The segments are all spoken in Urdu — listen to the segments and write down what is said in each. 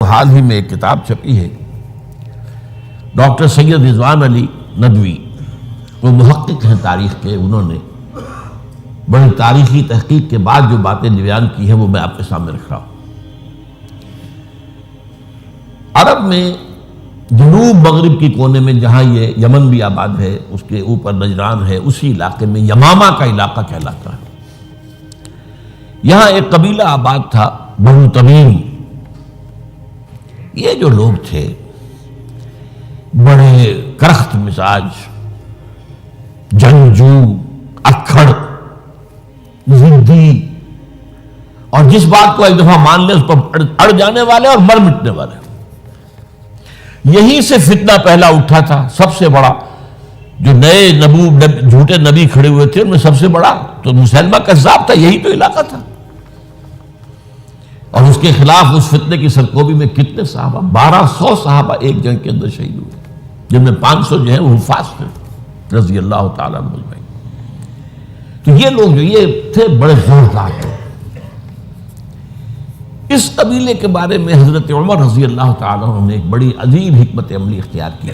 حال ہی میں ایک کتاب چھپی ہے، ڈاکٹر سید رضوان علی ندوی، وہ محقق ہیں تاریخ کے، انہوں نے بڑی تاریخی تحقیق کے بعد جو باتیں بیان کی ہیں وہ میں آپ کے سامنے رکھ رہا ہوں۔ عرب میں جنوب مغرب کی کونے میں جہاں یہ یمن بھی آباد ہے، اس کے اوپر نجران ہے، اسی علاقے میں یمامہ کا علاقہ کہلاتا ہے۔ یہاں ایک قبیلہ آباد تھا، بنو تمیم۔ یہ جو لوگ تھے بڑے کرخت مزاج، جنگجو، اکھڑ، ضدی، اور جس بات کو ایک دفعہ مان لے اس پر اڑ جانے والے اور مر مٹنے والے۔ یہیں سے فتنہ پہلا اٹھا تھا۔ سب سے بڑا جو نئے جھوٹے نبی کھڑے ہوئے تھے ان میں سب سے بڑا تو مسلمہ کذاب تھا، یہی تو علاقہ تھا، اور اس کے خلاف اس فتنے کی سرکوبی میں کتنے صحابہ، 1200 صحابہ ایک جنگ کے اندر شہید ہوئے، جن میں 500 جو ہیں وہ حفاظ تھے رضی اللہ تعالیٰ عنہ اجمعین۔ تو یہ لوگ جو یہ تھے بڑے زوردار تھے۔ اس قبیلے کے بارے میں حضرت عمر رضی اللہ تعالیٰ عنہ نے ایک بڑی عجیب حکمت عملی اختیار کی۔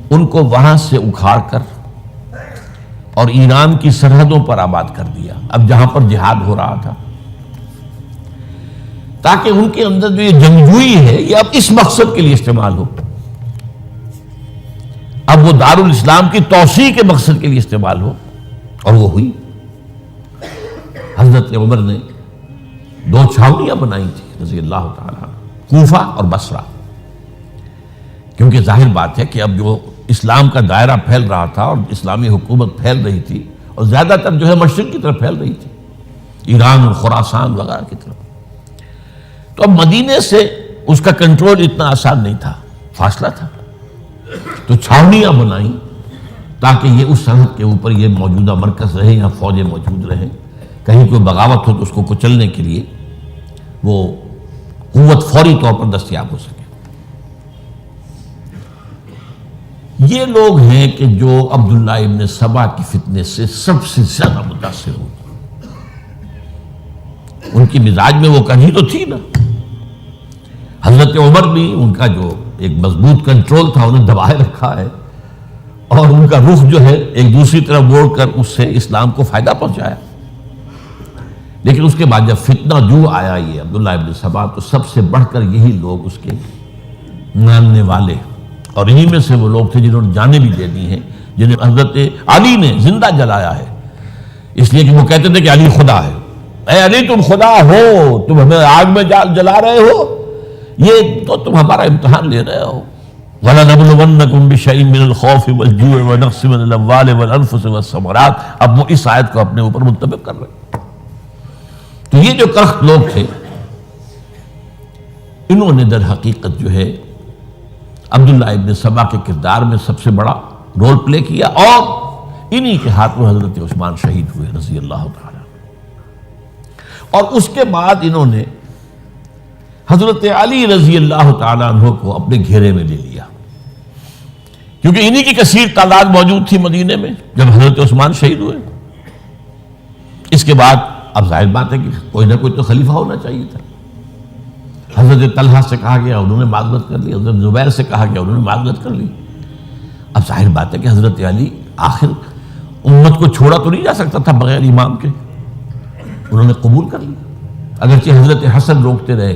ان کو وہاں سے اکھاڑ کر اور ایران کی سرحدوں پر آباد کر دیا، اب جہاں پر جہاد ہو رہا تھا، تاکہ ان کے اندر جو یہ جنگجوئی ہے یہ اب اس مقصد کے لیے استعمال ہو، اب وہ دارالاسلام کی توسیع کے مقصد کے لیے استعمال ہو، اور وہ ہوئی۔ حضرت عمر نے 2 چھاؤنیاں بنائی تھی رضی اللہ تعالیٰ، کوفہ اور بصرہ، کیونکہ ظاہر بات ہے کہ اب جو اسلام کا دائرہ پھیل رہا تھا اور اسلامی حکومت پھیل رہی تھی، اور زیادہ تر جو ہے مشرق کی طرف پھیل رہی تھی، ایران اور خراسان وغیرہ کی طرف، تو اب مدینے سے اس کا کنٹرول اتنا آسان نہیں تھا، فاصلہ تھا، تو چھاؤنیاں بنائیں تاکہ یہ اس سرحد کے اوپر یہ موجودہ مرکز رہے، یہاں فوجیں موجود رہیں، کہیں کوئی بغاوت ہو تو اس کو کچلنے کے لیے وہ قوت فوری طور پر دستیاب ہو سکے۔ یہ لوگ ہیں کہ جو عبداللہ ابن سبا کی فتنے سے سب سے زیادہ متاثر ہوئے۔ ان کی مزاج میں وہ کمی تو تھی نا، حضرت عمر بھی ان کا جو ایک مضبوط کنٹرول تھا انہیں دبائے رکھا ہے، اور ان کا رخ جو ہے ایک دوسری طرف موڑ کر اس سے اسلام کو فائدہ پہنچایا۔ لیکن اس کے بعد جب فتنہ جو آیا یہ عبداللہ ابن سبا، تو سب سے بڑھ کر یہی لوگ اس کے ماننے والے، اور انہی میں سے وہ لوگ تھے جنہوں نے جانیں بھی دے دی ہیں، جنہیں حضرت علی نے زندہ جلایا ہے، اس لیے کہ وہ کہتے تھے کہ علی خدا ہے۔ اے علی تم خدا ہو، تم ہمیں آگ میں جلا رہے ہو، یہ تو تم ہمارا امتحان لے رہے ہو۔ وَلَنَبْلُوَنَّكُمْ بِشَيْءٍ مِّنَ الْخَوْفِ وَالْجُوعِ وَنَقْصٍ مِّنَ الْأَمْوَالِ وَالْأَنفُسِ وَالثَّمَرَاتِ۔ اب وہ اس آیت کو اپنے اوپر منطبق کر رہے ہیں۔ تو یہ جو کرخت لوگ تھے، انہوں نے در حقیقت جو ہے عبداللہ ابن سبا کے کردار میں سب سے بڑا رول پلے کیا، اور انہی کے ہاتھوں حضرت عثمان شہید ہوئے رضی اللہ تعالیٰ۔ اور اس کے بعد انہوں نے حضرت علی رضی اللہ تعالیٰ عنہ کو اپنے گھیرے میں لے لیا، کیونکہ انہی کی کثیر تعداد موجود تھی مدینے میں جب حضرت عثمان شہید ہوئے۔ اس کے بعد اب ظاہر بات ہے کہ کوئی نہ کوئی تو خلیفہ ہونا چاہیے تھا۔ حضرت طلحہ سے کہا گیا، انہوں نے معذرت کر لی، حضرت زبیر سے کہا گیا، انہوں نے معذرت کر لی۔ اب ظاہر بات ہے کہ حضرت علی آخر امت کو چھوڑا تو نہیں جا سکتا تھا بغیر امام کے، انہوں نے قبول کر لی، اگرچہ حضرت حسن روکتے رہے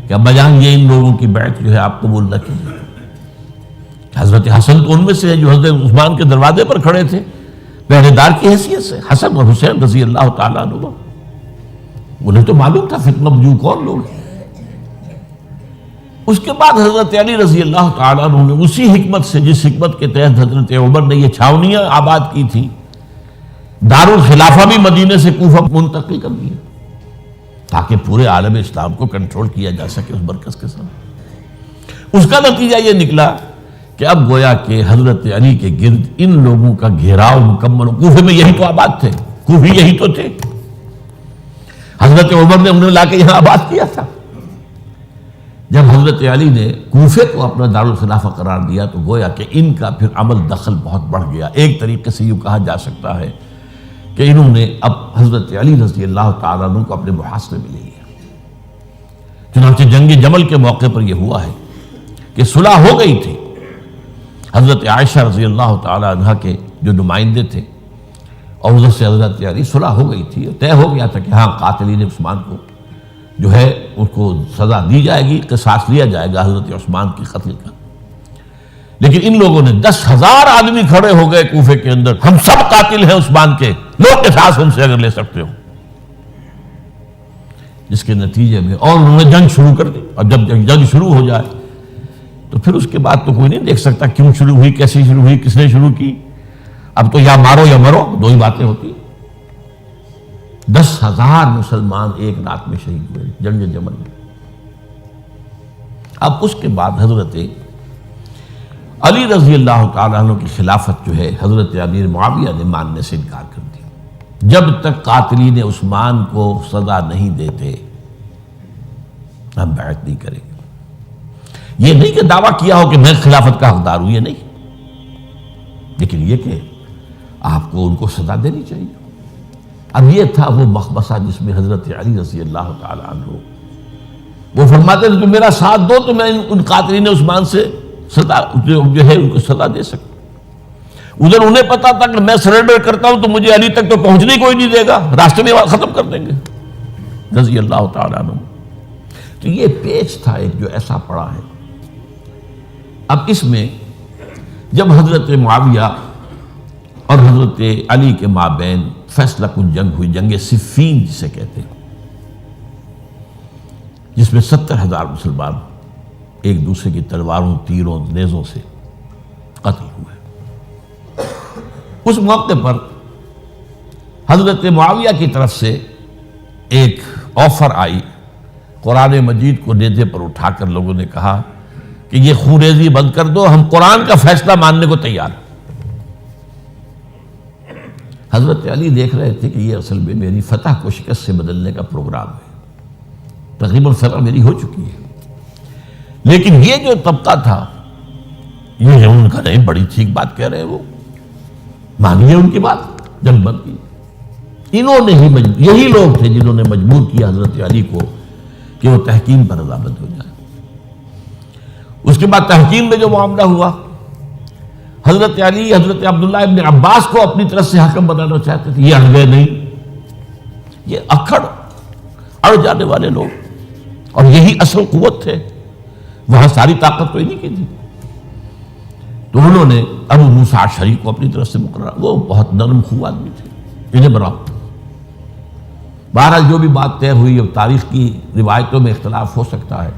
کہ ابا جان یہ ان لوگوں کی بیعت جو ہے آپ قبول نہ کیجیے۔ حضرت حسن تو ان میں سے ہیں جو حضرت عثمان کے دروازے پر کھڑے تھے پہرے دار کی حیثیت سے، حسن اور حسین رضی اللہ تعالیٰ عنہ، انہیں تو معلوم تھا فتنہ جو کون لوگ ہیں۔ اس کے بعد حضرت علی رضی اللہ تعالیٰ عنہ نے اسی حکمت سے، جس حکمت کے تحت حضرت عمر نے یہ چھاونیاں آباد کی تھی، دارالخلافہ بھی مدینے سے کوفہ منتقل کر دیا تاکہ پورے عالم اسلام کو کنٹرول کیا جا سکے اس مرکز کے ساتھ۔ اس کا نتیجہ یہ نکلا کہ اب گویا کہ حضرت علی کے گرد ان لوگوں کا گھیراؤ مکمل، کوفے میں یہی تو آباد تھے، کوفی یہی تو تھے، حضرت عمر نے انہیں لا کے یہاں آباد کیا تھا۔ جب حضرت علی نے کوفے کو اپنا دارالخلافہ قرار دیا تو گویا کہ ان کا پھر عمل دخل بہت بڑھ گیا۔ ایک طریقے سے یوں کہا جا سکتا ہے کہ انہوں نے اب حضرت علی رضی اللہ تعالیٰ عنہ کو اپنے محاصرے میں لے لیا، چنانچہ جنگ جمل کے موقع پر یہ ہوا ہے کہ صلح ہو گئی تھی. حضرت عائشہ رضی اللہ تعالی عنہ کے جو نمائندے تھے اور ادھر سے حضرت علی، صلح ہو گئی تھی، طے ہو گیا تھا کہ ہاں قاتلین عثمان کو جو ہے اس کو سزا دی جائے گی، قصاص لیا جائے گا حضرت عثمان کی قتل کا. لیکن ان لوگوں نے 10,000 آدمی کھڑے ہو گئے کوفے کے اندر، ہم سب قاتل ہیں عثمان کے، لوگ قصاص ہم سے اگر لے سکتے ہو. جس کے نتیجے میں اور انہوں نے جنگ شروع کر دی. اور جب جنگ شروع ہو جائے تو پھر اس کے بعد تو کوئی نہیں دیکھ سکتا کیوں شروع ہوئی، کیسے شروع ہوئی، کس نے شروع کی. اب تو یا مارو یا مرو، دو ہی باتیں ہوتی. 10,000 مسلمان ایک رات میں شہید ہوئے جنگ جمل میں. اب اس کے بعد حضرت علی رضی اللہ تعالیٰ عنہ کی خلافت جو ہے حضرت امیر معاویہ نے ماننے سے انکار کر دیا. جب تک قاتلین عثمان کو سزا نہیں دیتے ہم بیعت نہیں کریں گے. یہ نہیں کہ دعویٰ کیا ہو کہ میں خلافت کا حقدار ہوں، یہ نہیں، لیکن یہ کہ آپ کو ان کو سزا دینی چاہیے. اب یہ تھا وہ مخبصہ جس میں حضرت علی رضی اللہ تعالی عنہ وہ فرماتے تھے کہ میرا ساتھ دو تو میں ان قاتلین عثمان سے سزا جو ہے ان کو سزا دے سکتا. ادھر انہیں پتا تھا کہ میں سرنڈر کرتا ہوں تو مجھے علی تک تو پہنچنے کوئی نہیں دے گا، راستے میں ختم کر دیں گے رضی اللہ تعالی عنہ. تو یہ پیچ تھا ایک جو ایسا پڑا ہے. اب اس میں جب حضرت معاویہ اور حضرت علی کے مابین فیصلہ کن جنگ ہوئی، جنگ صفین جسے کہتے ہیں، جس میں 70,000 مسلمان ایک دوسرے کی تلواروں، تیروں، نیزوں سے قتل ہوئے. اس موقع پر حضرت معاویہ کی طرف سے ایک آفر آئی. قرآن مجید کو نیزے پر اٹھا کر لوگوں نے کہا کہ یہ خونریزی بند کر دو، ہم قرآن کا فیصلہ ماننے کو تیار ہیں. حضرت علی دیکھ رہے تھے کہ یہ اصل میں میری فتح کو شکست سے بدلنے کا پروگرام ہے. تقریباً فتح میری ہو چکی ہے، لیکن یہ جو طبقہ تھا یہ ان کا نہیں، بڑی ٹھیک بات کہہ رہے ہیں، وہ مانیے ان کی بات، جنگ بند کی. انہوں نے ہی یہی لوگ تھے جنہوں نے مجبور کیا حضرت علی کو کہ وہ تحکیم پر رضامند ہو جائے. اس کے بعد تحکیم میں جو معاملہ ہوا، حضرت علی حضرت عبداللہ ابن عباس کو اپنی طرف سے حاکم بنانا چاہتے تھے، یہ اڑ گئے نہیں. یہ اڑ جانے والے لوگ، اور یہی اصل قوت تھے، وہاں ساری طاقت تو انہی کی تھی. تو انہوں نے ابو موسیٰ اشعری کو اپنی طرف سے مقررہ، وہ بہت نرم خو آدمی تھے، انہیں بنا. بہرحال جو بھی بات طے ہوئی، اب تاریخ کی روایتوں میں اختلاف ہو سکتا ہے.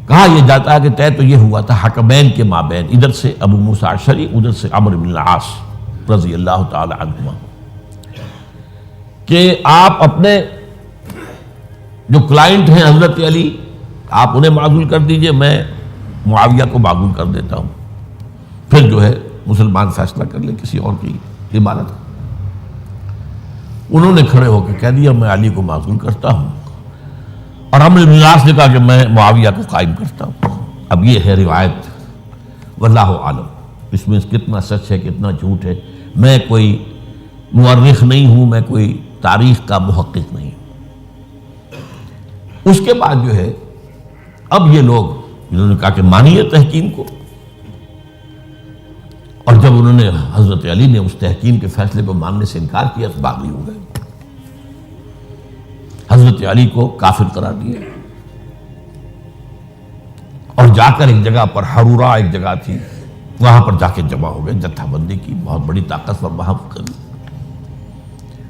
کہا یہ جاتا ہے کہ طے تو یہ ہوا تھا حکمین کے مابین، ادھر سے ابو موسیٰ اشعری، ادھر سے عمرو بن العاص رضی اللہ تعالی عنہما، کہ آپ اپنے جو کلائنٹ ہیں حضرت علی آپ انہیں معزول کر دیجئے، میں معاویہ کو معزول کر دیتا ہوں، پھر جو ہے مسلمان فیصلہ کر لیں کسی اور کی عبادت. انہوں نے کھڑے ہو کے کہہ دیا میں علی کو معزول کرتا ہوں، اور عمرو بن العاص نے کہا کہ میں معاویہ کو قائم کرتا ہوں. اب یہ ہے روایت، واللہ عالم اس میں کتنا سچ ہے کتنا جھوٹ ہے. میں کوئی مورخ نہیں ہوں، میں کوئی تاریخ کا محقق نہیں ہوں. اس کے بعد جو ہے اب یہ لوگ جنہوں نے کہا کہ مانیے تحکیم کو، اور جب انہوں نے حضرت علی نے اس تحکیم کے فیصلے کو ماننے سے انکار کیا تو باغی ہو گئے، حضرت علی کو کافر قرار دیا، اور جا کر ایک جگہ پر حرورہ ایک جگہ تھی وہاں پر جا کے جمع ہو گئے، جتھا بندی کی بہت بڑی طاقت پر وہاں کر.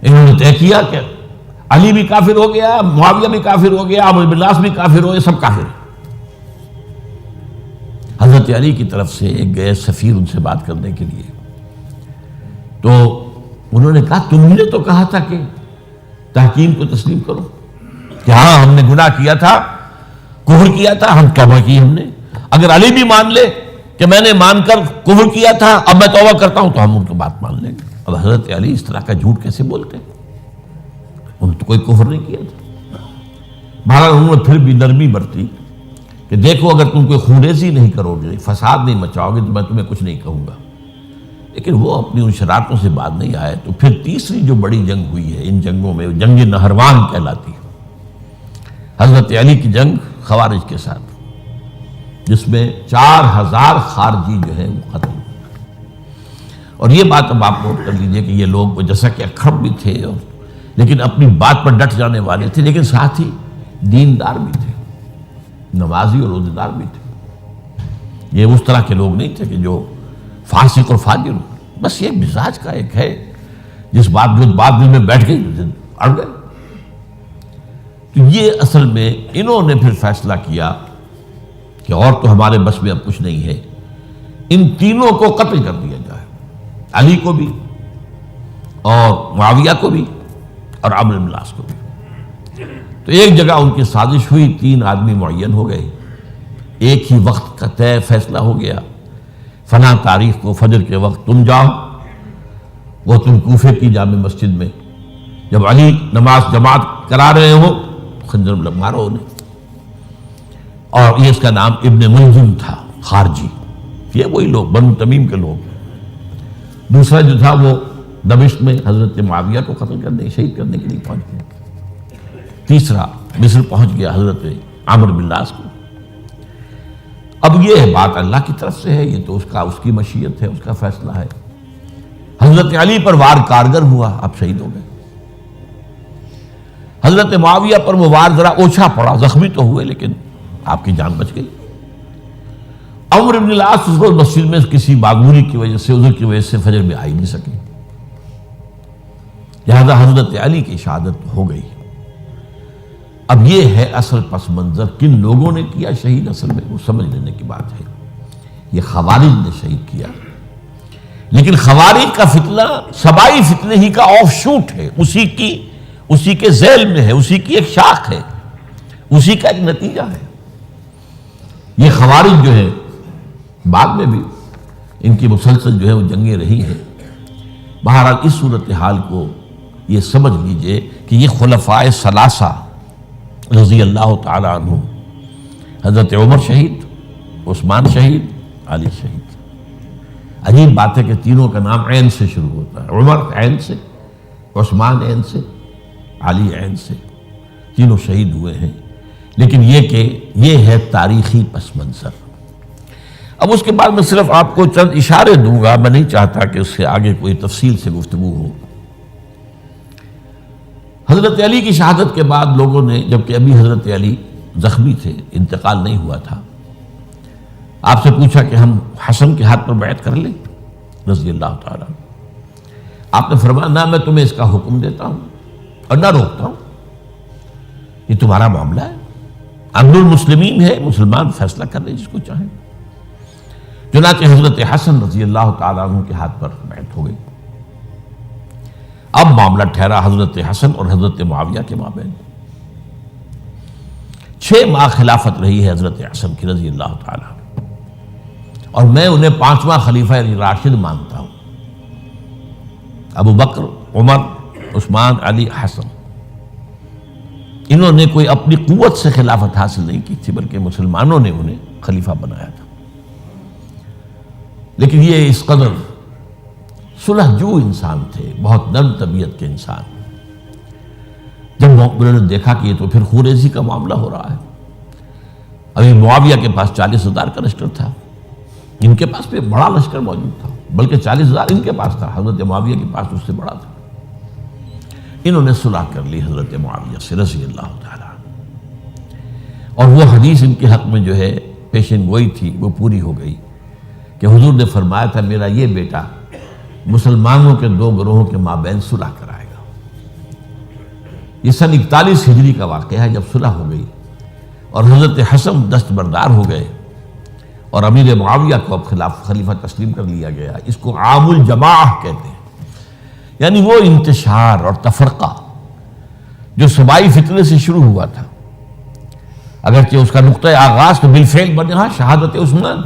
انہوں نے طے کیا کہ علی بھی کافر ہو گیا، معاویہ بھی کافر ہو گیا، عمرو بن العاص بھی کافر ہو گئے، سب کافر ہیں. حضرت علی کی طرف سے ایک گئے سفیر ان سے بات کرنے کے لیے، تو انہوں نے کہا تم نے تو کہا تھا کہ تحکیم کو تسلیم کرو، کہ ہاں ہم نے گناہ کیا تھا، کفر کیا تھا، ہم توبہ کی ہم نے. اگر علی بھی مان لے کہ میں نے مان کر کفر کیا تھا اب میں توبہ کرتا ہوں تو ہم ان کی بات مان لیں گے. اب حضرت علی اس طرح کا جھوٹ کیسے بولتے ہیں؟ انہوں نے تو کوئی کفر نہیں کیا تھا. بہرحال انہوں نے پھر بھی نرمی برتی کہ دیکھو اگر تم کوئی خونریزی نہیں کرو گے، فساد نہیں مچاؤ گے تو میں تمہیں کچھ نہیں کہوں گا. لیکن وہ اپنی ان شرارتوں سے بعد نہیں آئے. تو پھر تیسری جو بڑی جنگ ہوئی ہے ان جنگوں میں، جنگ نہروان کہلاتی ہے، حضرت علی کی جنگ خوارج کے ساتھ، جس میں 4000 خارجی جو ہے وہ قتل ہوئے۔ اور یہ بات اب آپ نوٹ کر لیجئے کہ یہ لوگ جیسا کہ اکھڑ بھی تھے لیکن اپنی بات پر ڈٹ جانے والے تھے، لیکن ساتھ ہی دیندار بھی تھے، نمازی اور روزہ دار بھی تھے۔ یہ اس طرح کے لوگ نہیں تھے کہ جو فاسق اور فاجر ہو، بس یہ مزاج کا ایک ہے جس بات دل میں بیٹھ گئی اڑ گئے۔ تو یہ اصل میں انہوں نے پھر فیصلہ کیا کہ اور تو ہمارے بس میں اب کچھ نہیں ہے، ان تینوں کو قتل کر دیا جائے، علی کو بھی اور معاویہ کو بھی اور عمرو بن العاص کو بھی۔ تو ایک جگہ ان کی سازش ہوئی، 3 آدمی معین ہو گئے، ایک ہی وقت کا طے فیصلہ ہو گیا، فلاں تاریخ کو فجر کے وقت تم جاؤ، وہ تم کوفے کی جامع مسجد میں، جب علی نماز جماعت کرا رہے ہو خنجر مارو انہیں۔ اور یہ اس کا نام ابن ملجم تھا، خارجی، یہ وہی لوگ بنو تمیم کے لوگ۔ دوسرا جو تھا وہ دمشق میں حضرت معاویہ کو قتل کرنے شہید کرنے کے لیے پہنچ گیا۔ تیسرا مصر پہنچ گیا حضرت عمرو بن العاص کو۔ اب یہ بات اللہ کی طرف سے ہے، یہ تو اس کی مشیت ہے، اس کا فیصلہ ہے۔ حضرت علی پر وار کارگر ہوا، اب شہید ہو گئے۔ حضرت معاویہ پر وہ وار ذرا اوچھا پڑا، زخمی تو ہوئے لیکن آپ کی جان بچ گئی۔ عمرو بن العاص اس روز مسجد میں کسی معمولی کی وجہ سے، عذر کی وجہ سے فجر میں آئی نہیں سکے، لہذا حضرت علی کی شہادت ہو گئی۔ اب یہ ہے اصل پس منظر، کن لوگوں نے کیا شہید، اصل میں وہ سمجھ لینے کی بات ہے۔ یہ خوارج نے شہید کیا، لیکن خوارج کا فتنہ سبائی فتنے ہی کا آف شوٹ ہے، اسی کے ذیل میں ہے، اسی کی ایک شاخ ہے، اسی کا ایک نتیجہ ہے۔ یہ خوارج جو ہے بعد میں بھی ان کی مسلسل جو ہے وہ جنگیں رہی ہیں۔ بہرحال اس صورتحال کو یہ سمجھ لیجئے کہ یہ خلفائے ثلاثہ رضی اللہ تعالی عنہ، حضرت عمر شہید، عثمان شہید، علی شہید۔ عجیب بات ہے کہ تینوں کا نام عین سے شروع ہوتا ہے، عمر عین سے، عثمان عین سے، علی عین سے، تینوں شہید ہوئے ہیں۔ لیکن یہ کہ یہ ہے تاریخی پس منظر۔ اب اس کے بعد میں صرف آپ کو چند اشارے دوں گا، میں نہیں چاہتا کہ اس سے آگے کوئی تفصیل سے گفتگو ہو۔ حضرت علی کی شہادت کے بعد لوگوں نے، جبکہ ابھی حضرت علی زخمی تھے، انتقال نہیں ہوا تھا، آپ سے پوچھا کہ ہم حسن کے ہاتھ پر بیعت کر لیں رضی اللہ تعالیٰ۔ آپ نے فرمایا نہ میں تمہیں اس کا حکم دیتا ہوں اور نہ روکتا ہوں، یہ تمہارا معاملہ ہے، امر المسلمین ہے، مسلمان فیصلہ کر لیں جس کو چاہیں۔ چنانچہ حضرت حسن رضی اللہ تعالیٰ عنہ کے ہاتھ پر بیعت ہو گئی۔ اب معاملہ ٹھہرا حضرت حسن اور حضرت معاویہ کے مابین۔ 6 ماہ خلافت رہی ہے حضرت حسن کی رضی اللہ تعالیٰ، اور میں انہیں 5واں خلیفہ راشد مانتا ہوں۔ ابو بکر، عمر، عثمان، علی، حسن، انہوں نے کوئی اپنی قوت سے خلافت حاصل نہیں کی تھی، بلکہ مسلمانوں نے انہیں خلیفہ بنایا تھا۔ لیکن یہ اس قدر صلح جو انسان تھے، بہت نرم طبیعت کے انسان، جب انہوں نے دیکھا کہ یہ تو پھر خوریزی کا معاملہ ہو رہا ہے، ابھی معاویہ کے پاس 40,000 کا لشکر تھا، ان کے پاس بھی بڑا لشکر موجود تھا، بلکہ 40,000 ان کے پاس تھا، حضرت معاویہ کے پاس اس سے بڑا تھا۔ انہوں نے صلح کر لی حضرت معاویہ سے رضی اللہ تعالیٰ، اور وہ حدیث ان کے حق میں جو ہے پیشن گوئی تھی وہ پوری ہو گئی کہ حضور نے فرمایا تھا میرا یہ بیٹا مسلمانوں کے 2 گروہوں کے مابین صلح کرائے گا۔ یہ سن 41 ہجری کا واقعہ ہے جب صلح ہو گئی اور حضرت حسن دستبردار ہو گئے اور امیر معاویہ کو اب خلیفہ تسلیم کر لیا گیا۔ اس کو عام الجماعہ کہتے ہیں، یعنی وہ انتشار اور تفرقہ جو صوبائی فتنے سے شروع ہوا تھا، اگرچہ اس کا نقطہ آغاز تو بالفعل بنا شہادت عثمان،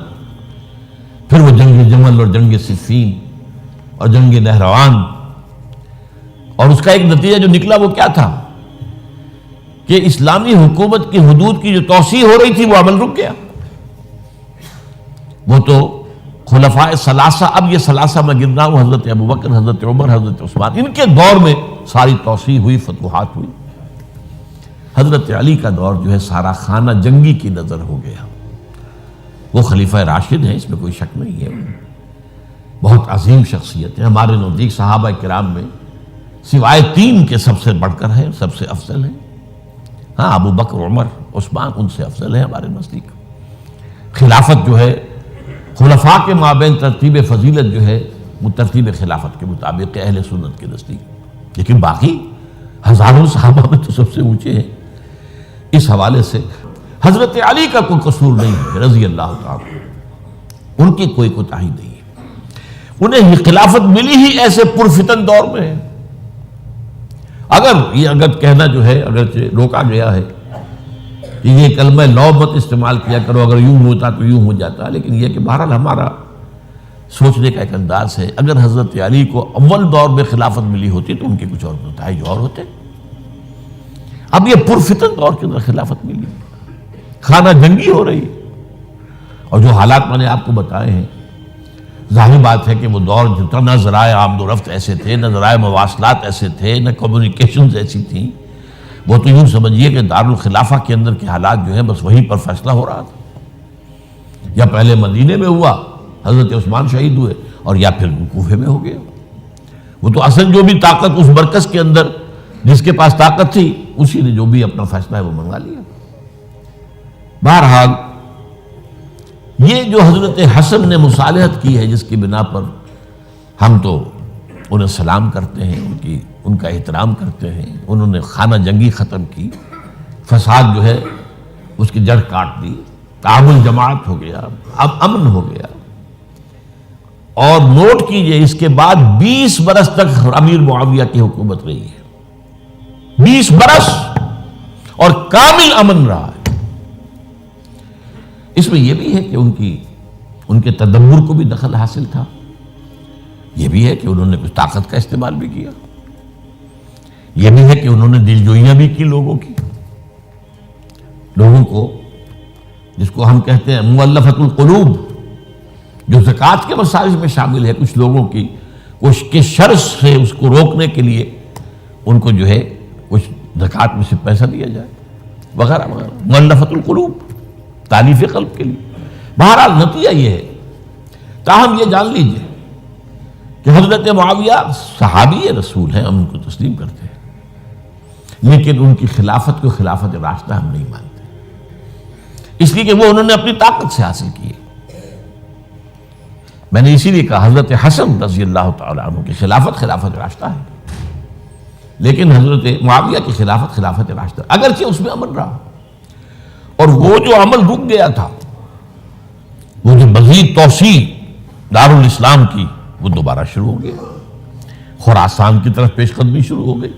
پھر وہ جنگ جمل اور جنگ صفین اور جنگ نہروان، اور اس کا ایک نتیجہ جو نکلا وہ کیا تھا کہ اسلامی حکومت کی حدود کی جو توسیع ہو رہی تھی وہ عمل رک گیا۔ وہ تو خلفائے ثلاثہ، اب یہ ثلاثہ میں گن رہا ہوں، حضرت ابوبکر، حضرت عمر، حضرت عثمان، ان کے دور میں ساری توسیع ہوئی، فتوحات ہوئی۔ حضرت علی کا دور جو ہے سارا خانہ جنگی کی نظر ہو گیا. وہ خلیفہ راشد ہیں، اس میں کوئی شک نہیں ہے، بہت عظیم شخصیت ہے، ہمارے نزدیک صحابہ کرام میں سوائے 3 کے سب سے بڑھ کر ہیں، سب سے افضل ہیں. ہاں، ابو بکر، عمر، عثمان ان سے افضل ہے ہمارے نزدیک. خلافت جو ہے خلفاء کے مابین ترتیب فضیلت جو ہے وہ ترتیب خلافت کے مطابق اہل سنت کے نزدیک، لیکن باقی ہزاروں صحابہ میں تو سب سے اونچے ہیں. اس حوالے سے حضرت علی کا کوئی قصور نہیں ہے رضی اللہ تعالی، ان کی کوئی کوتاہی نہیں ہے. انہیں خلافت ملی ہی ایسے پرفتن دور میں ہے. اگر کہنا جو ہے اگرچہ روکا گیا ہے کہ یہ کلمہ لو مت استعمال کیا کرو، اگر یوں ہوتا تو یوں ہو جاتا، لیکن یہ کہ بہرحال ہمارا سوچنے کا ایک انداز ہے. اگر حضرت علی کو اول دور میں خلافت ملی ہوتی تو ان کے کچھ اور نتائج اور ہوتے. اب یہ پرفتن دور کے اندر خلافت ملی، خانہ جنگی ہو رہی ہے، اور جو حالات میں نے آپ کو بتائے ہیں، ظاہر بات ہے کہ وہ دور جتنا نہ ذرائع آمد و رفت ایسے تھے، نہ ذرائع مواصلات ایسے تھے، نہ کمیونیکیشنز ایسی تھیں. وہ تو یوں سمجھیے کہ دارالخلافہ کے اندر کے حالات جو ہیں بس وہیں پر فیصلہ ہو رہا تھا. یا پہلے مدینے میں ہوا، حضرت عثمان شہید ہوئے، اور یا پھر کوفے میں ہو گیا. وہ تو اصل جو بھی طاقت اس مرکز کے اندر جس کے پاس طاقت تھی، اسی نے جو بھی اپنا فیصلہ ہے وہ منگا لیا. بہرحال یہ جو حضرت حسن نے مصالحت کی ہے، جس کی بنا پر ہم تو انہیں سلام کرتے ہیں، ان کا احترام کرتے ہیں، انہوں نے خانہ جنگی ختم کی، فساد جو ہے اس کی جڑ کاٹ دی، تعامل جماعت ہو گیا، اب امن ہو گیا. اور نوٹ کیجئے اس کے بعد 20 برس تک امیر معاویہ کی حکومت رہی ہے. 20 برس اور کامل امن رہا ہے. اس میں یہ بھی ہے کہ ان کے تدبر کو بھی دخل حاصل تھا. یہ بھی ہے کہ انہوں نے کچھ طاقت کا استعمال بھی کیا. یہ بھی ہے کہ انہوں نے دلجوئیاں بھی کی لوگوں کو، جس کو ہم کہتے ہیں مؤلفۃ القلوب، جو زکوٰۃ کے مسائل میں شامل ہے. کچھ لوگوں کی کچھ کے شر سے اس کو روکنے کے لیے ان کو جو ہے کچھ زکوٰۃ میں سے پیسہ دیا جائے وغیرہ وغیرہ، مؤلفۃ القلوب، تالیف قلب کے لیے. بہرحال نتیجہ یہ ہے. تاہم یہ جان لیجئے کہ حضرت معاویہ صحابی رسول ہیں، ہم ان کو تسلیم کرتے ہیں، لیکن ان کی خلافت کو خلافت راشدہ ہم نہیں مانتے، اس لیے کہ وہ انہوں نے اپنی طاقت سے حاصل کی ہے. میں نے اسی لیے کہا حضرت حسن رضی اللہ تعالیٰ عنہ کی خلافت خلافت راشدہ ہے، لیکن حضرت معاویہ کی خلافت خلافت راشدہ، اگرچہ اس میں عمل رہا، اور وہ جو عمل رک گیا تھا، وہ جو مزید توسیع دارالاسلام کی، وہ دوبارہ شروع ہو گیا. خراسان کی طرف پیش قدمی شروع ہو گئی.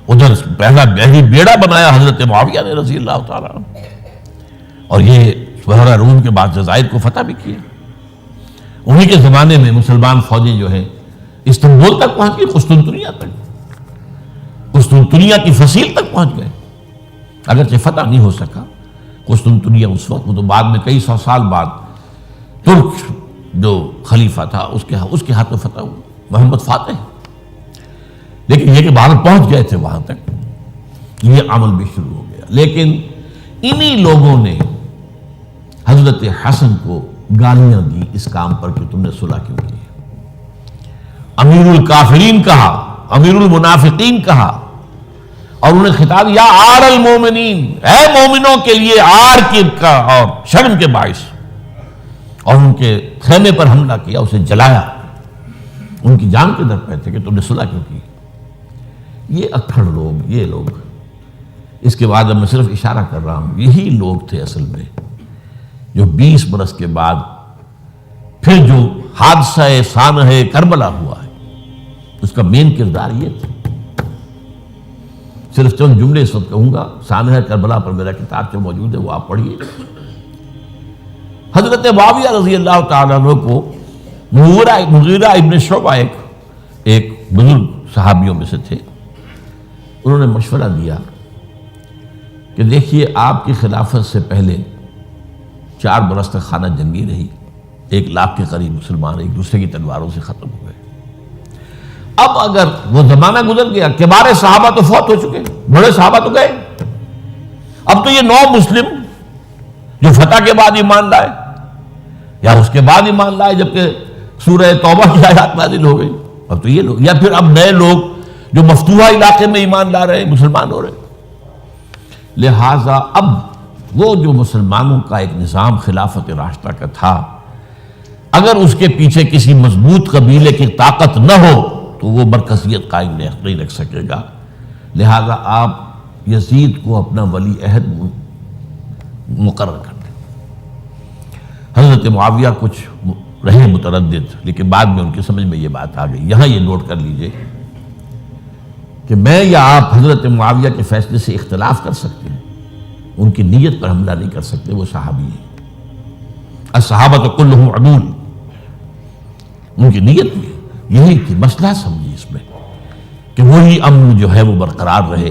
ادھر پہلا بیڑا بنایا حضرت معاویہ نے رضی اللہ تعالیٰ عنہ، اور یہ بحیرہ روم کے بعد جزائر کو فتح بھی کیا. انہی کے زمانے میں مسلمان فوجیں جو ہیں استنبول تک پہنچ گئی، قسطنطنیہ کی فصیل تک پہنچ گئے. اگرچہ فتح نہیں ہو سکا قسطنطنیہ اس وقت، وہ تو بعد میں کئی 100 سال بعد ترک جو خلیفہ تھا اس کے ہاتھوں فتح ہوا، محمد فاتح. لیکن یہ کہ باہر پہنچ گئے تھے وہاں تک، یہ عمل بھی شروع ہو گیا. لیکن انہی لوگوں نے حضرت حسن کو گالیاں دی اس کام پر کہ تم نے صلح کیوں کی. امیر الکافرین کہا، امیر المنافقین کہا، اور انہیں خطاب یا آر المومنین، اے مومنوں کے لیے آر کی کا اور شرم کے باعث، اور ان کے خیمے پر حملہ کیا، اسے جلایا. ان کی جان کے در پہ تھے کہ تم نے صلح کیوں کی. یہ اکھڑ لوگ، یہ لوگ، اس کے بعد اب میں صرف اشارہ کر رہا ہوں، یہی لوگ تھے اصل میں جو 20 برس کے بعد پھر جو حادثہ سانحہ کربلا ہوا ہے اس کا مین کردار یہ تھا. صرف چند جملے اس وقت کہوں گا. سانحہ کربلا پر میرا کتاب جو موجود ہے وہ آپ پڑھیے. حضرت معاویہ رضی اللہ تعالیٰ عنہ کو مغیرہ ابن شعبہ ایک بزرگ صحابیوں میں سے تھے، انہوں نے مشورہ دیا کہ دیکھیے آپ کی خلافت سے پہلے 4 برس تک خانہ جنگی رہی، 1 لاکھ کے قریب مسلمان ایک دوسرے کی تلواروں سے ختم ہوئے. اب اگر وہ زمانہ گزر گیا، کبار صحابہ تو فوت ہو چکے، بڑے صحابہ تو گئے، اب تو یہ نو مسلم جو فتح کے بعد ایمان لائے یا اس کے بعد ایمان لائے جبکہ سورہ توبہ کی آیات نازل ہو گئی، اب تو یہ لوگ، یا پھر اب نئے لوگ جو مفتوحہ علاقے میں ایمان لا رہے ہیں، مسلمان ہو رہے ہیں۔ لہٰذا اب وہ جو مسلمانوں کا ایک نظام خلافت راشدہ کا تھا، اگر اس کے پیچھے کسی مضبوط قبیلے کی طاقت نہ ہو تو وہ مرکزیت قائم نہیں رکھ سکے گا۔ لہذا آپ یزید کو اپنا ولی عہد مقرر کر دیں۔ حضرت معاویہ کچھ رہے متردد، لیکن بعد میں ان کی سمجھ میں یہ بات آ گئی۔ یہاں یہ نوٹ کر لیجئے کہ میں یا آپ حضرت معاویہ کے فیصلے سے اختلاف کر سکتے ہیں، ان کی نیت پر حملہ نہیں کر سکتے، وہ صحابی ہیں۔ الصحابہ کلہم عدول، ان کی نیت بھی یہی تھی، مسئلہ سمجھی اس میں کہ وہی امن جو ہے وہ برقرار رہے۔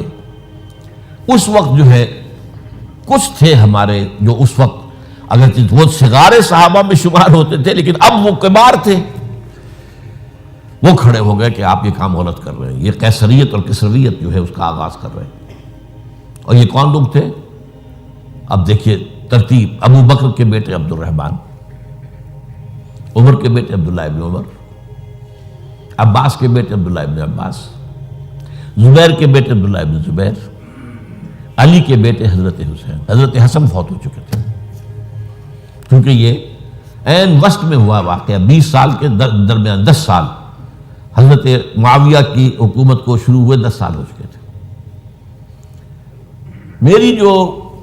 اس وقت جو ہے کچھ تھے ہمارے جو اس وقت اگرچہ وہ صغار صحابہ میں شمار ہوتے تھے، لیکن اب وہ کبار تھے، وہ کھڑے ہو گئے کہ آپ یہ کام غلط کر رہے ہیں، یہ قیصریت اور کسرویت جو ہے اس کا آغاز کر رہے ہیں۔ اور یہ کون لوگ تھے؟ اب دیکھیے ترتیب: ابو بکر کے بیٹے عبد الرحمن، عمر کے بیٹے عبداللہ ابن عمر، عباس کے بیٹے عبداللہ ابن عباس، زبیر کے بیٹے عبداللہ ابن زبیر، علی کے بیٹے حضرت حسین۔ حضرت حسن فوت ہو چکے تھے کیونکہ یہ عین وسط میں ہوا واقعہ، 20 سال کے درمیان 10 سال حضرت معاویہ کی حکومت کو شروع ہوئے 10 سال ہو چکے تھے۔ میری جو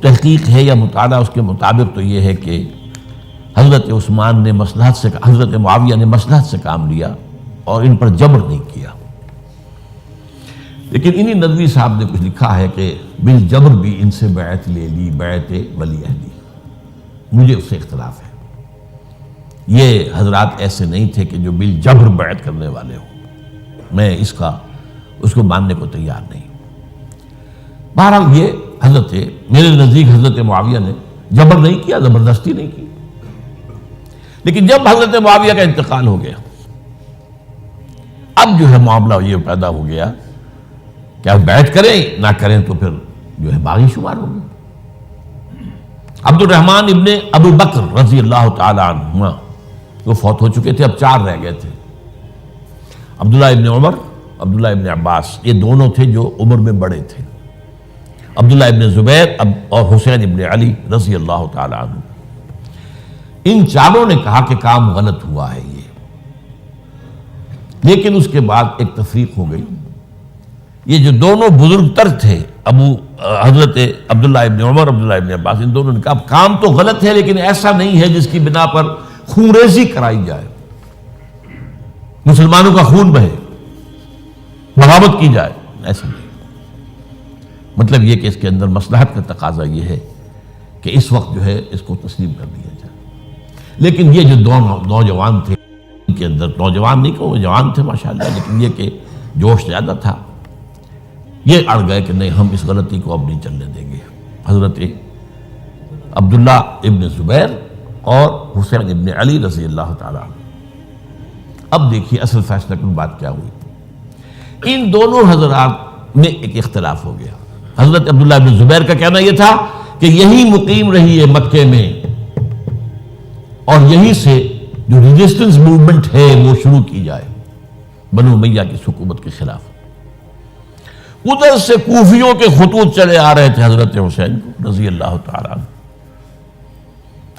تحقیق ہے یا مطالعہ اس کے مطابق تو یہ ہے کہ حضرت عثمان نے مصلحت سے، حضرت معاویہ نے مصلحت سے کام لیا اور ان پر جبر نہیں کیا، لیکن انہی ندوی صاحب نے کچھ لکھا ہے کہ بالجبر بھی ان سے بیعت لے لی، بیعت ولی عہدی۔ مجھے اس سے اختلاف ہے، یہ حضرات ایسے نہیں تھے کہ جو بالجبر بیعت کرنے والے ہوں، میں اس کو ماننے کو تیار نہیں۔ بہرحال یہ حضرت، میرے نزدیک حضرت معاویہ نے جبر نہیں کیا، زبردستی نہیں کی، لیکن جب حضرت معاویہ کا انتقال ہو گیا، اب جو ہے معاملہ یہ پیدا ہو گیا کہ آپ بیعت کریں نہ کریں تو پھر جو ہے باغی شمار ہو گئے۔ عبد الرحمن ابن ابو بکر رضی اللہ تعالی عنہما وہ فوت ہو چکے تھے، اب 4 رہ گئے تھے، عبداللہ ابن عمر، عبداللہ ابن عباس، یہ دونوں تھے جو عمر میں بڑے تھے، عبداللہ ابن زبیر اور حسین ابن علی رضی اللہ تعالی عنہ۔ ان چاروں نے کہا کہ کام غلط ہوا ہے یہ، لیکن اس کے بعد ایک تفریق ہو گئی۔ یہ جو دونوں بزرگ تر تھے، حضرت عبداللہ ابن عمر، عبداللہ ابن عباس، ان دونوں نے کہا کام تو غلط ہے لیکن ایسا نہیں ہے جس کی بنا پر خونریزی کرائی جائے، مسلمانوں کا خون بہے، بغاوت کی جائے، ایسا نہیں۔ مطلب یہ کہ اس کے اندر مصلحت کا تقاضا یہ ہے کہ اس وقت جو ہے اس کو تسلیم کر دیا جائے۔ لیکن یہ جو دو نوجوان تھے، ان کے اندر، نوجوان نہیں کہ وہ جوان تھے ماشاءاللہ، لیکن یہ کہ جوش زیادہ تھا، یہ اڑ گئے کہ نہیں، ہم اس غلطی کو اب نہیں چلنے دیں گے۔ حضرت عبداللہ ابن زبیر اور حسین ابن علی رضی اللہ تعالیٰ عنہ۔ اب دیکھیے اصل فیصلہ کن بات کیا ہوئی، ان دونوں حضرات میں ایک اختلاف ہو گیا۔ حضرت عبداللہ ابن زبیر کا کہنا یہ تھا کہ یہی مقیم رہی ہے مکے میں، اور یہیں سے جو ریزسٹنس موومنٹ ہے وہ شروع کی جائے بنو امیہ کی حکومت کے خلاف۔ ادھر سے کوفیوں کے خطوط چلے آ رہے تھے حضرت حسین کو رضی اللہ تعالیٰ عنہ،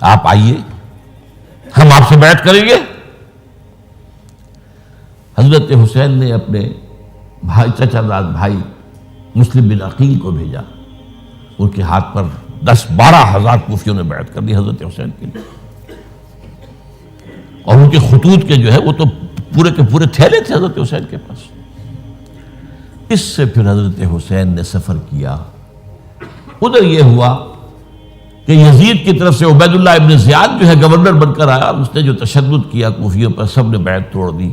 آپ آئیے، ہم آپ سے بیعت کریں گے۔ حضرت حسین نے اپنے بھائی، چچا داد بھائی مسلم بن عقیل کو بھیجا، ان کے ہاتھ پر 10-12 ہزار کوفیوں نے بیعت کر دی حضرت حسین کے لیے، اور ان کے خطوط کے جو ہے وہ تو پورے کے پورے تھیلے تھے حضرت حسین کے پاس۔ اس سے پھر حضرت حسین نے سفر کیا، ادھر یہ ہوا کہ یزید کی طرف سے عبید اللہ ابن زیاد جو ہے گورنر بن کر آیا، اس نے جو تشدد کیا کوفیوں پر، سب نے بیعت توڑ دی،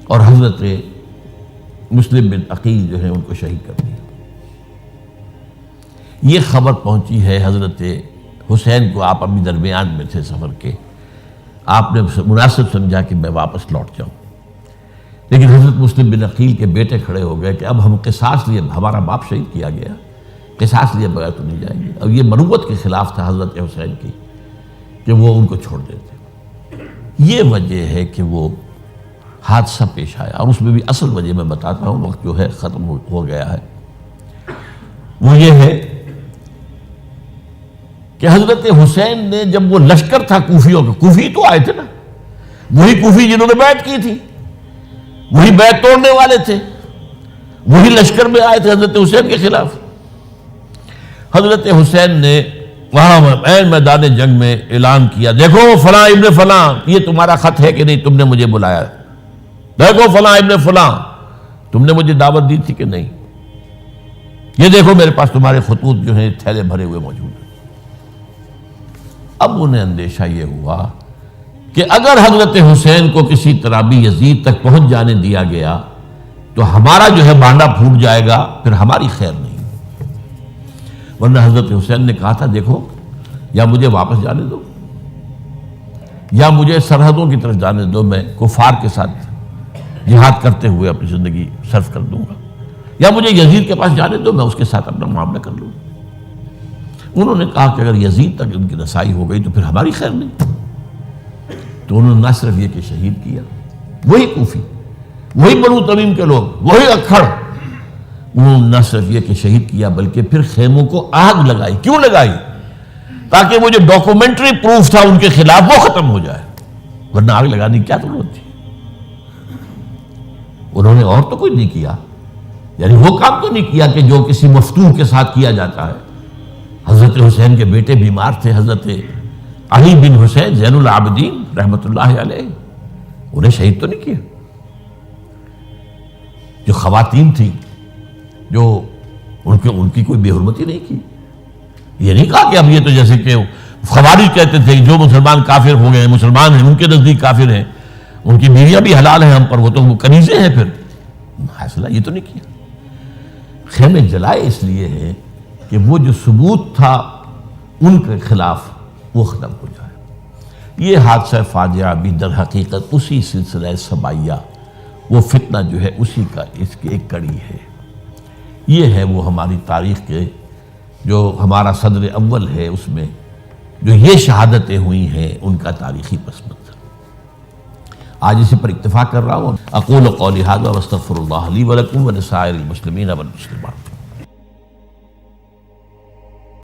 اور حضرت مسلم بن عقیل جو ہے ان کو شہید کر دیا۔ یہ خبر پہنچی ہے حضرت حسین کو، آپ ابھی درمیان میں تھے سفر کے، آپ نے مناسب سمجھا کہ میں واپس لوٹ جاؤں، لیکن حضرت مسلم بن عقیل کے بیٹے کھڑے ہو گئے کہ اب ہم قصاص لیے، ہمارا باپ شہید کیا گیا، قصاص لیے بغیر تو نہیں جائیں گے۔ اب یہ مروت کے خلاف تھا حضرت حسین کی کہ وہ ان کو چھوڑ دیتے۔ یہ وجہ ہے کہ وہ حادثہ پیش آیا، اور اس میں بھی اصل وجہ میں بتاتا ہوں، وقت جو ہے ختم ہو گیا ہے۔ وہ یہ ہے کہ حضرت حسین نے جب وہ لشکر تھا کوفیوں کا، کوفی تو آئے تھے نا، وہی کوفی جنہوں نے بیعت کی تھی، وہی بیعت توڑنے والے تھے، وہی لشکر میں آئے تھے حضرت حسین کے خلاف۔ حضرت حسین نے وہاں عین میدان جنگ میں اعلان کیا، دیکھو فلاں ابن فلاں، یہ تمہارا خط ہے کہ نہیں، تم نے مجھے بلایا، دیکھو فلاں ابن فلاں، تم نے مجھے دعوت دی تھی کہ نہیں، یہ دیکھو میرے پاس تمہارے خطوط جو ہیں تھیلے بھرے ہوئے موجود ہیں۔ اب انہیں اندیشہ یہ ہوا کہ اگر حضرت حسین کو کسی طرح بھی یزید تک پہنچ جانے دیا گیا تو ہمارا جو ہے بانڈا پھوٹ جائے گا، پھر ہماری خیر نہیں۔ ورنہ حضرت حسین نے کہا تھا، دیکھو یا مجھے واپس جانے دو، یا مجھے سرحدوں کی طرف جانے دو، میں کفار کے ساتھ جہاد کرتے ہوئے اپنی زندگی صرف کر دوں گا، یا مجھے یزید کے پاس جانے دو، میں اس کے ساتھ اپنا معاملہ کر لوں۔ انہوں نے کہا کہ اگر یزید تک ان کی رسائی ہو گئی تو پھر ہماری خیر نہیں۔ تو انہوں نے نہ صرف یہ کہ شہید کیا، وہی کوفی، وہی بنو تمیم کے لوگ، وہی اکھڑ، انہوں نے نہ صرف یہ کہ شہید کیا بلکہ پھر خیموں کو آگ لگائی۔ کیوں لگائی؟ تاکہ وہ جو ڈاکومنٹری پروف تھا ان کے خلاف وہ ختم ہو جائے، ورنہ آگ لگانے کی کیا ضرورت تھی؟ انہوں نے اور تو کوئی نہیں کیا، یعنی وہ کام تو نہیں کیا کہ جو کسی مفتون کے ساتھ کیا جاتا ہے۔ حضرت حسین کے بیٹے بیمار تھے، حضرت علی بن حسین زین العابدین رحمۃ اللہ علیہ، انہیں شہید تو نہیں کیا۔ جو خواتین تھیں جو ان کی کوئی بے حرمتی نہیں کی۔ یہ نہیں کہا کہ اب یہ تو جیسے کہ خوارج کہتے تھے جو مسلمان کافر ہو گئے، مسلمان ہیں ان کے نزدیک کافر ہیں، ان کی بیویاں بھی حلال ہیں ہم پر، وہ تو کنیزیں ہیں، پھر حاصلہ یہ تو نہیں کیا۔ خیمے جلائے اس لیے ہے کہ وہ جو ثبوت تھا ان کے خلاف وہ ختم ہو جائے۔ یہ حادثہ فاجعہ بھی در حقیقت اسی سلسلہ سبائیہ، وہ فتنہ جو ہے اسی کا اس کی ایک کڑی ہے۔ یہ ہے وہ ہماری تاریخ کے جو ہمارا صدر اول ہے، اس میں جو یہ شہادتیں ہوئی ہیں ان کا تاریخی پس منظر۔ آج اسی پر اکتفا کر رہا ہوں۔ اقول قولی ھذا واستغفر اللہ لی ولکم ولسائر المسلمین والمسلمات۔